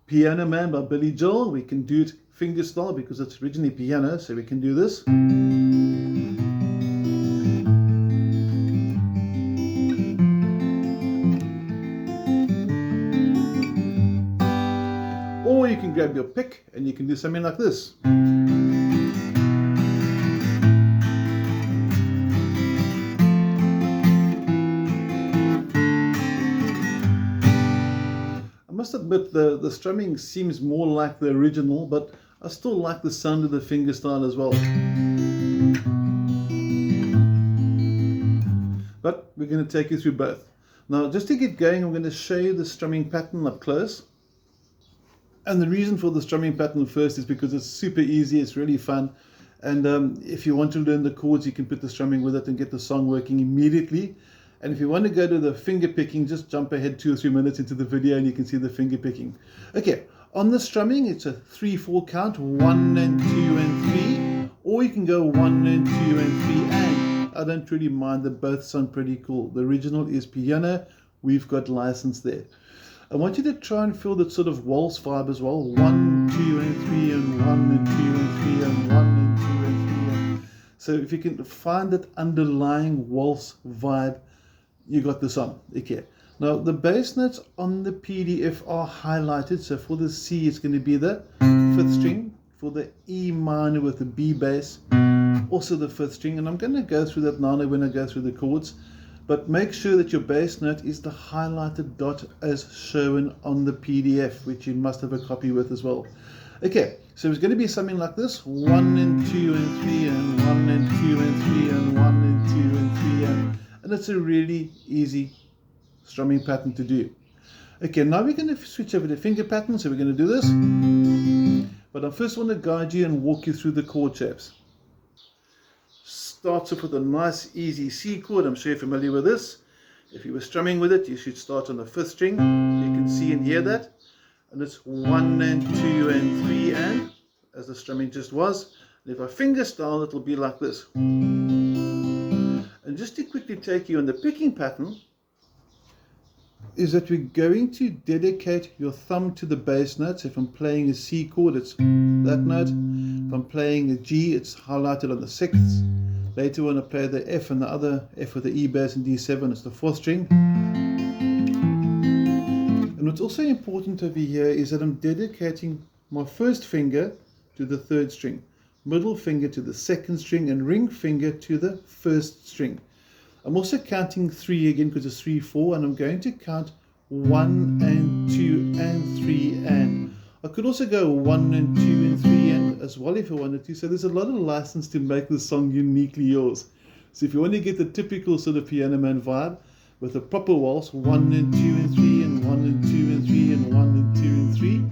Piano Man by Billy Joel. We can do it fingerstyle because it's originally piano, so we can do this. Or you can grab your pick and you can do something like this. I must admit the strumming seems more like the original, but I still like the sound of the fingerstyle as well. But we're going to take you through both. Now, just to get going, I'm going to show you the strumming pattern up close. And the reason for the strumming pattern first is because it's super easy, it's really fun. And if you want to learn the chords, you can put the strumming with it and get the song working immediately. And if you want to go to the finger picking, just jump ahead 2 or 3 minutes into the video and you can see the finger picking. Okay, on the strumming, it's a 3/4 count, 1 and 2 and 3. Or you can go 1 and 2 and 3 and. I don't really mind, they both sound pretty cool. The original is piano, we've got license there. I want you to try and feel that sort of waltz vibe as well. 1, 2 and 3 and 1 and 2 and 3 and 1 and 2 and 3. So if you can find that underlying waltz vibe, you got the song. Okay. Now the bass notes on the PDF are highlighted. So for the C, it's going to be the 5th string. For the E minor with the B bass, also the 5th string. And I'm going to go through that now when I go through the chords. But make sure that your bass note is the highlighted dot as shown on the PDF, which you must have a copy with as well. Okay, so it's going to be something like this. 1 and 2 and 3 and 1 and 2 and 3 and 1 and 2 and 3 and it's a really easy strumming pattern to do. Okay, now we're going to switch over to finger pattern, so we're going to do this. But I first want to guide you and walk you through the chord shapes. Starts off with a nice easy C chord. I'm sure you're familiar with this. If you were strumming with it, you should start on the 5th string. You can see and hear that. And it's 1 and 2 and 3 and, as the strumming just was. And if I fingerstyle, it'll be like this. And just to quickly take you on the picking pattern, is that we're going to dedicate your thumb to the bass note. So if I'm playing a C chord, it's that note. If I'm playing a G, it's highlighted on the 6th. Later when I play the F and the other F with the E bass and D7, it's the 4th string. And what's also important over here is that I'm dedicating my 1st finger to the 3rd string, middle finger to the 2nd string, and ring finger to the 1st string. I'm also counting 3 again because it's 3, 4, and I'm going to count 1 and 2 and 3 and. I could also go 1 and 2 and 3 and as well if I wanted to. So there's a lot of license to make the song uniquely yours. So if you want to get the typical sort of Piano Man vibe with a proper waltz, 1 and 2 and 3 and 1 and 2 and 3 and 1 and 2 and 3.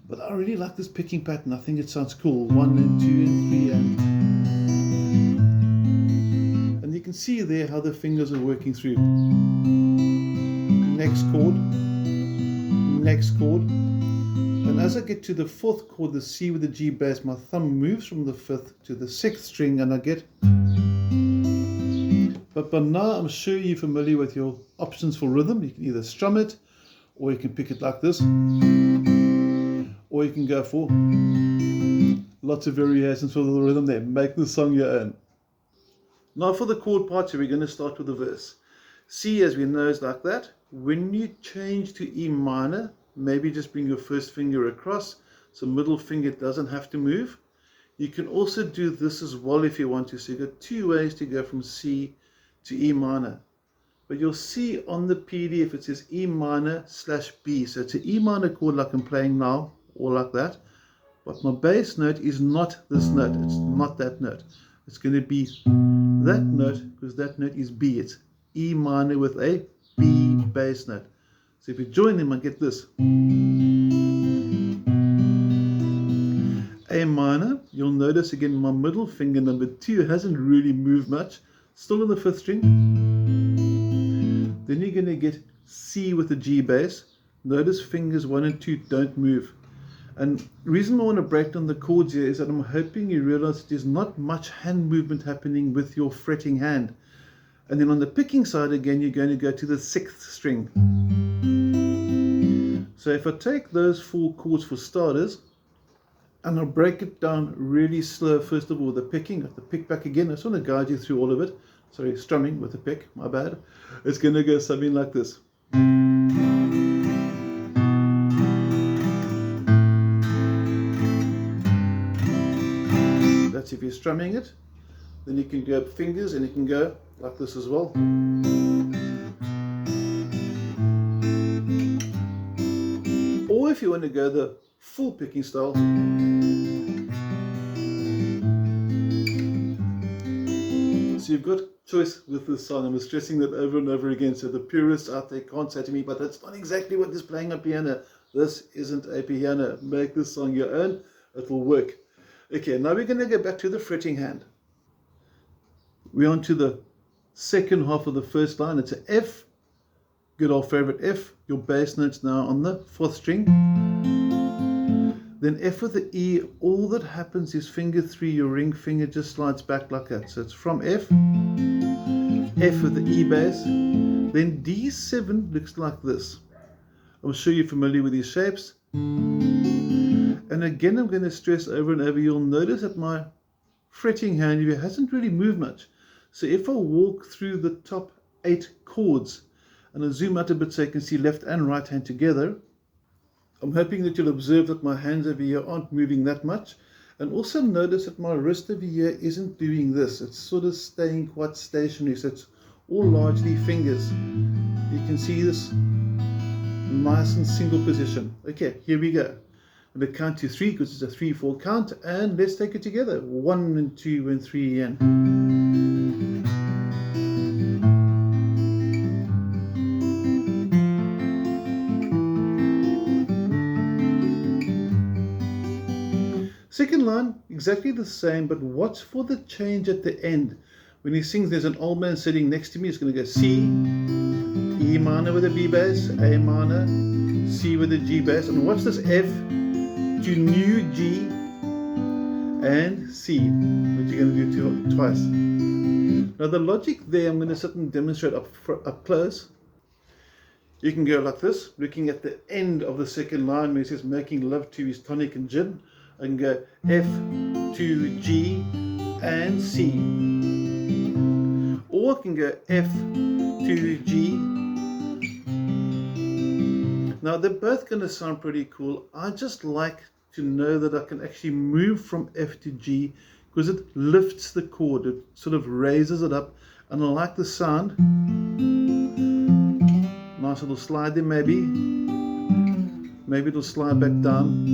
But I really like this picking pattern. I think it sounds cool. 1 and 2 and 3 and. And you can see there how the fingers are working through. Next chord. Next chord. And as I get to the 4th chord, the C with the G bass, my thumb moves from the 5th to the 6th string and I get. But by now I'm sure you're familiar with your options for rhythm. You can either strum it, or you can pick it like this, or you can go for lots of variations for the rhythm there. Make the song your own. Now for the chord part, so we're going to start with the verse. C, as we know, is like that. When you change to E minor, maybe just bring your 1st finger across, so middle finger doesn't have to move. You can also do this as well if you want to. So you've got 2 ways to go from C to E minor. But you'll see on the PDF it says E minor / B. So it's an E minor chord like I'm playing now, or like that. But my bass note is not this note. It's not that note. It's going to be that note, because that note is B. It's E minor with a B bass note. So if you join them, I get this. A minor, you'll notice again my middle finger, number 2, hasn't really moved much. Still in the 5th string. Then you're going to get C with the G bass. Notice fingers 1 and 2 don't move. And the reason I want to break down the chords here is that I'm hoping you realize there's not much hand movement happening with your fretting hand. And then on the picking side again, you're going to go to the 6th string. So So if I take those 4 chords for starters, and I'll break it down really slow, first of all, the picking, the pick back again. I just want to guide you through all of it. Sorry, strumming with the pick, my bad. It's going to go something like this. That's if you're strumming it. Then you can go fingers and you can go like this as well. Or if you want to go the full picking style, so you've got choice with this song. I'm stressing that over and over again, so the purists out there can't say to me, but that's not exactly what is playing a piano. This isn't a piano. Make this song your own, it will work. Okay, now we're going to go back to the fretting hand. We're on to the second half of the first line. It's an F, good old favorite F. Your bass note's now on the 4th string. Then F with the E, all that happens is finger 3, your ring finger just slides back like that. So it's from F, F with the E bass, then D7 looks like this. I'm sure you're familiar with these shapes. And again, I'm going to stress over and over, you'll notice that my fretting hand here hasn't really moved much. So if I walk through the top 8 chords, and I zoom out a bit so you can see left and right hand together, I'm hoping that you'll observe that my hands over here aren't moving that much. And also notice that my wrist over here isn't doing this. It's sort of staying quite stationary. So it's all largely fingers. You can see this nice and single position. Okay, here we go. I'm going to count to 3 because it's a 3-4 count. And let's take it together. 1 and 2 and 3 and... Second line, exactly the same, but watch for the change at the end. When he sings, there's an old man sitting next to me. It's going to go C, E minor with a B bass, A minor, C with a G bass, and watch this F to new G and C, which you're going to do twice. Now the logic there, I'm going to sit and demonstrate up close. You can go like this, looking at the end of the second line where it says making love to his tonic and gin. I can go F to G and C, or I can go F to G. Now they're both going to sound pretty cool. I just like to know that I can actually move from F to G because it lifts the chord, it sort of raises it up, and I like the sound. Nice little slide there maybe. Maybe it'll slide back down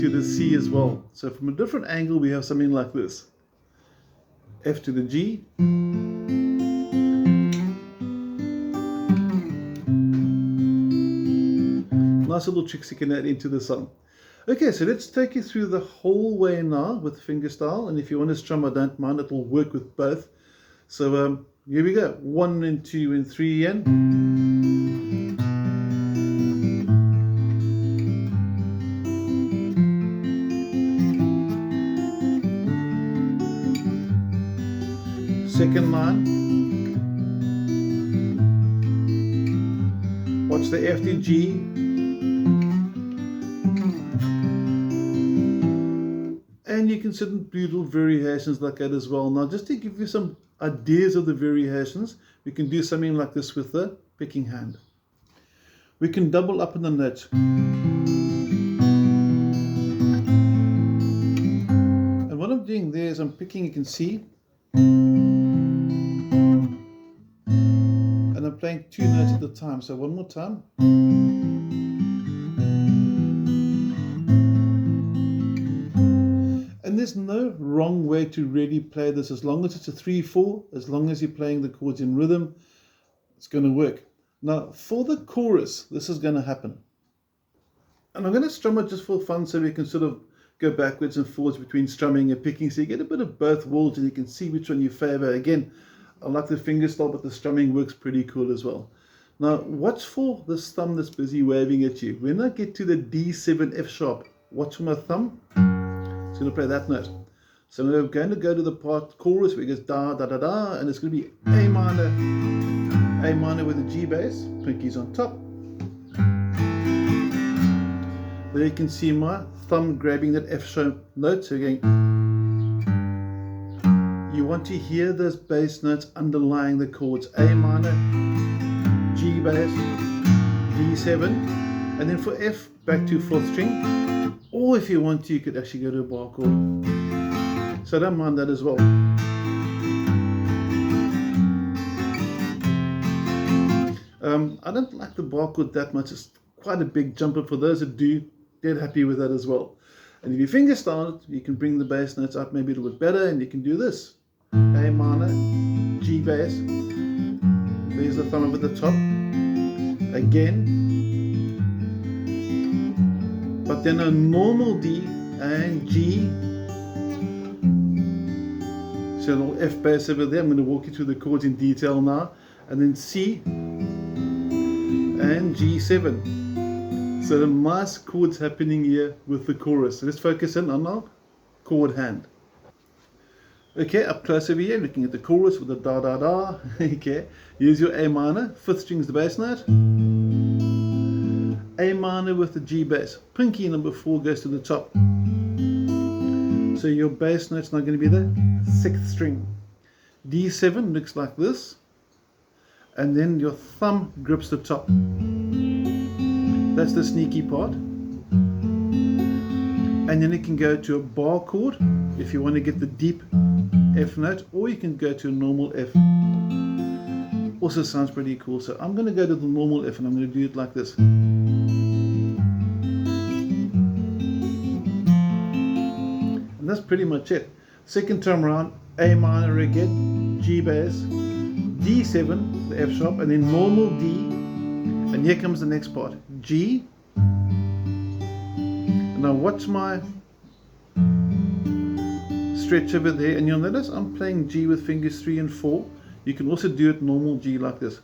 to the C as well. So from a different angle we have something like this. F to the G. Nice little tricks you can add into the song. Okay, so let's take you through the whole way now with fingerstyle. And if you want to strum, I don't mind, it will work with both. So here we go. 1 and 2 and 3 and... Second line, watch the F to G, and you can sit in beautiful variations like that as well. Now just to give you some ideas of the variations, we can do something like this with the picking hand. We can double up in the notes. And what I'm doing there is I'm picking, you can see, and I'm playing 2 notes at a time. So one more time. And there's no wrong way to really play this. As long as it's a 3-4, as long as you're playing the chords in rhythm, it's going to work. Now for the chorus, this is going to happen. And I'm going to strum it just for fun so we can sort of go backwards and forwards between strumming and picking. So you get a bit of both worlds and you can see which one you favor. Again, I like the fingerstyle, but the strumming works pretty cool as well. Now, watch for this thumb that's busy waving at you. When I get to the D7 F sharp, watch for my thumb. It's going to play that note. So we're going to go to the part chorus where it goes da, da, da, da, and it's going to be A minor with a G bass, pinkies on top. There you can see my thumb grabbing that F sharp note. So again, you want to hear those bass notes underlying the chords: A minor, G bass, D7, and then for F back to 4th string. Or if you want to, you could actually go to a bar chord. So I don't mind that as well. I don't like the bar chord that much. It's quite a big jumper. For those that do, dead happy with that as well. And if you fingerstyle it, you can bring the bass notes up maybe a little bit better, and you can do this: A minor, G bass. There's the thumb over the top. Again. But then a normal D and G. So a little F bass over there. I'm going to walk you through the chords in detail now. And then C and G7. So the nice chords happening here with the chorus. So let's focus in on our chord hand. Okay, up close over here, looking at the chorus with the da da da. Okay, here's your A minor. 5th string is the bass note. A minor with the G bass. Pinky number 4 goes to the top. So your bass note's not going to be the 6th string. D7 looks like this. And then your thumb grips the top. That's the sneaky part. And then you can go to a bar chord if you want to get the deep F note, or you can go to a normal F. Also sounds pretty cool. So I'm going to go to the normal F, and I'm going to do it like this. And that's pretty much it. Second time around, A minor again, G bass, D7, the F sharp, and then normal D, and here comes the next part, G. And now watch my stretch over there, and you'll notice I'm playing G with fingers 3 and 4. You can also do it normal G like this.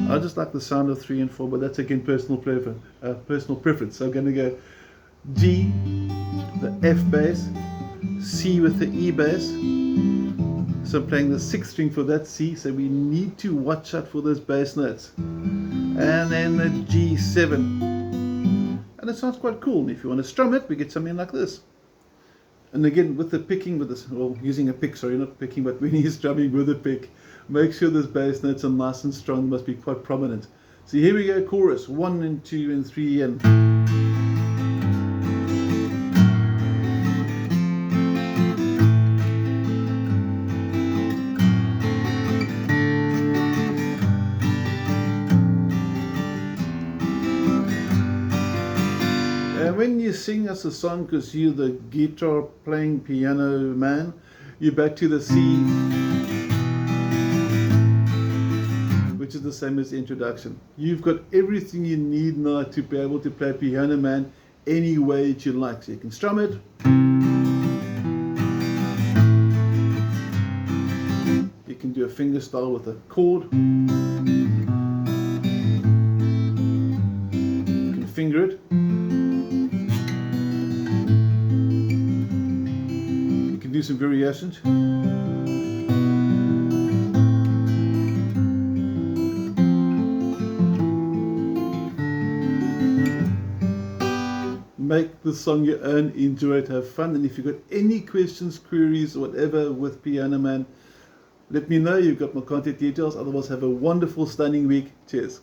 I just like the sound of 3 and 4, but that's again personal preference. So I'm going to go G, the F bass, C with the E bass. So I'm playing the 6th string for that C, so we need to watch out for those bass notes. And then the G7. And it sounds quite cool. If you want to strum it, we get something like this. And again, with the picking, with this, well, using a pick, sorry, not picking, but when you're strumming with a pick, make sure those bass notes are nice and strong, they must be quite prominent. So here we go, chorus, 1 and 2 and 3 and... When you sing us a song because you're the guitar playing piano man, you're back to the C, which is the same as the introduction. You've got everything you need now to be able to play piano man any way that you like. So you can strum it, you can do a fingerstyle with a chord, you can finger it. Do some variations. Make the song your own, enjoy it, have fun, and if you've got any questions, queries, or whatever with Piano Man, let me know. You've got my contact details. Otherwise, have a wonderful, stunning week. Cheers.